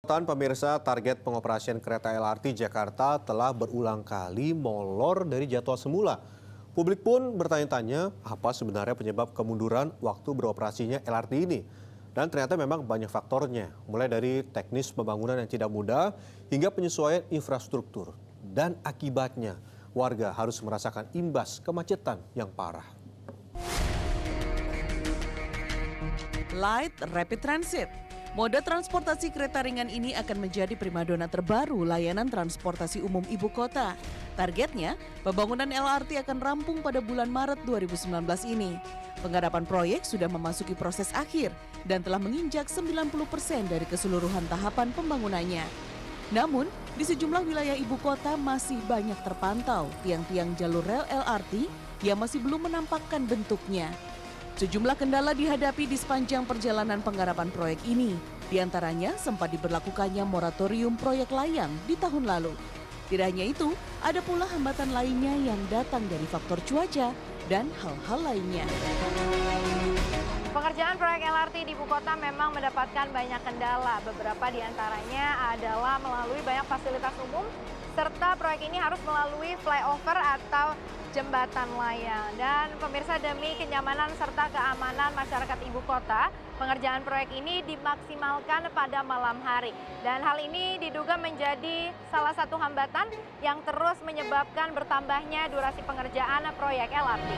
sorotan pemirsa, target pengoperasian kereta LRT Jakarta telah berulang kali molor dari jadwal semula. Publik pun bertanya-tanya apa sebenarnya penyebab kemunduran waktu beroperasinya LRT ini. Dan ternyata memang banyak faktornya, mulai dari teknis pembangunan yang tidak mudah hingga penyesuaian infrastruktur. Dan akibatnya, warga harus merasakan imbas kemacetan yang parah. Light Rapid Transit. Moda transportasi kereta ringan ini akan menjadi primadona terbaru layanan transportasi umum ibu kota. Targetnya, pembangunan LRT akan rampung pada bulan Maret 2019 ini. Penggarapan proyek sudah memasuki proses akhir dan telah menginjak 90% dari keseluruhan tahapan pembangunannya. Namun, di sejumlah wilayah ibu kota masih banyak terpantau tiang-tiang jalur rel LRT yang masih belum menampakkan bentuknya. Sejumlah kendala dihadapi di sepanjang perjalanan penggarapan proyek ini. Di antaranya sempat diberlakukannya moratorium proyek layang di tahun lalu. Tidak hanya itu, ada pula hambatan lainnya yang datang dari faktor cuaca dan hal-hal lainnya. Pengerjaan proyek LRT di ibu kota memang mendapatkan banyak kendala. Beberapa di antaranya adalah melalui banyak fasilitas umum, serta proyek ini harus melalui flyover atau jembatan layang. Dan pemirsa, demi kenyamanan serta keamanan masyarakat ibu kota, pengerjaan proyek ini dimaksimalkan pada malam hari. Dan hal ini diduga menjadi salah satu hambatan yang terus menyebabkan bertambahnya durasi pengerjaan proyek LRT.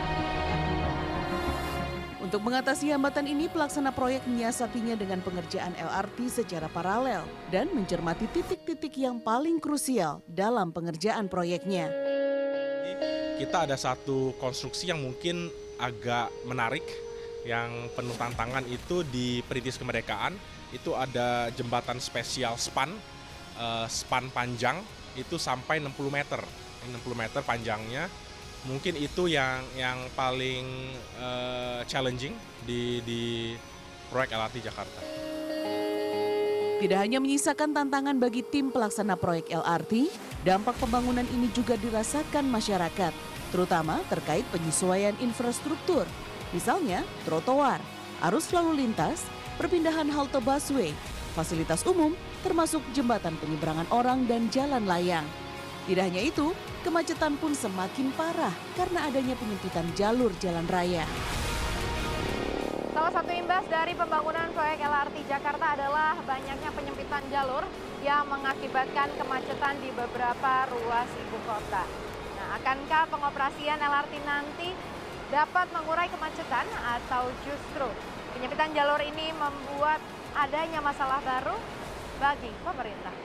Untuk mengatasi hambatan ini, pelaksana proyek menyiasatinya dengan pengerjaan LRT secara paralel dan mencermati titik-titik yang paling krusial dalam pengerjaan proyeknya. Kita ada satu konstruksi yang mungkin agak menarik, yang penuh tantangan itu di Perintis Kemerdekaan. Itu ada jembatan spesial span panjang, itu sampai 60 meter. 60 meter panjangnya. Mungkin itu yang paling challenging di proyek LRT Jakarta. Tidak hanya menyisakan tantangan bagi tim pelaksana proyek LRT, dampak pembangunan ini juga dirasakan masyarakat, terutama terkait penyesuaian infrastruktur. Misalnya, trotoar, arus lalu lintas, perpindahan halte busway, fasilitas umum, termasuk jembatan penyeberangan orang dan jalan layang. Tidak hanya itu, kemacetan pun semakin parah karena adanya penyempitan jalur jalan raya. Salah satu imbas dari pembangunan proyek LRT Jakarta adalah banyaknya penyempitan jalur yang mengakibatkan kemacetan di beberapa ruas ibu kota. Nah, akankah pengoperasian LRT nanti dapat mengurai kemacetan atau justru penyempitan jalur ini membuat adanya masalah baru bagi pemerintah?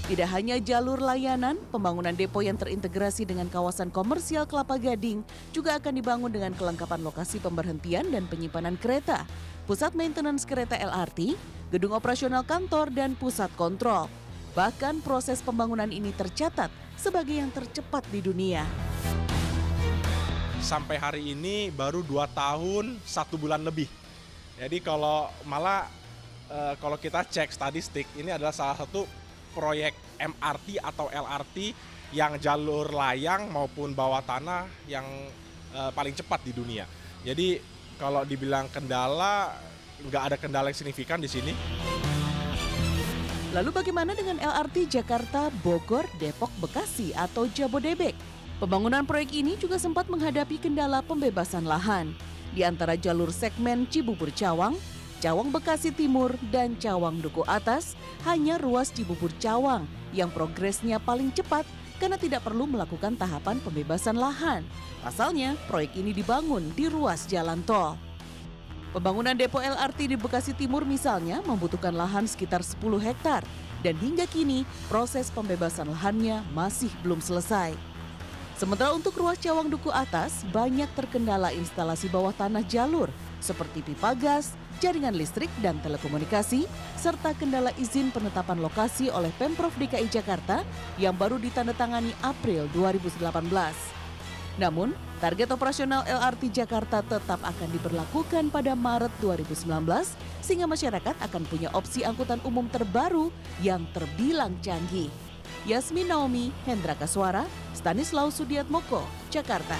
Tidak hanya jalur layanan, pembangunan depo yang terintegrasi dengan kawasan komersial Kelapa Gading juga akan dibangun dengan kelengkapan lokasi pemberhentian dan penyimpanan kereta, pusat maintenance kereta LRT, gedung operasional kantor, dan pusat kontrol. Bahkan proses pembangunan ini tercatat sebagai yang tercepat di dunia. Sampai hari ini baru 2 tahun 1 bulan lebih. Jadi kalau kita cek statistik, ini adalah salah satu proyek MRT atau LRT yang jalur layang maupun bawah tanah yang paling cepat di dunia. Jadi kalau dibilang kendala, nggak ada kendala yang signifikan di sini. Lalu bagaimana dengan LRT Jakarta, Bogor, Depok, Bekasi atau Jabodebek? Pembangunan proyek ini juga sempat menghadapi kendala pembebasan lahan. Di antara jalur segmen Cibubur Cawang, Cawang Bekasi Timur, dan Cawang Duku Atas, hanya ruas Cibubur Cawang yang progresnya paling cepat karena tidak perlu melakukan tahapan pembebasan lahan. Pasalnya, proyek ini dibangun di ruas jalan tol. Pembangunan depo LRT di Bekasi Timur misalnya membutuhkan lahan sekitar 10 hektar dan hingga kini proses pembebasan lahannya masih belum selesai. Sementara untuk ruas Cawang Duku Atas banyak terkendala instalasi bawah tanah jalur seperti pipa gas, jaringan listrik dan telekomunikasi, serta kendala izin penetapan lokasi oleh Pemprov DKI Jakarta yang baru ditandatangani April 2018. Namun, target operasional LRT Jakarta tetap akan diberlakukan pada Maret 2019, sehingga masyarakat akan punya opsi angkutan umum terbaru yang terbilang canggih. Yasmin Naomi, Hendra Kaswara, Stanislaus Sudiatmoko, Jakarta.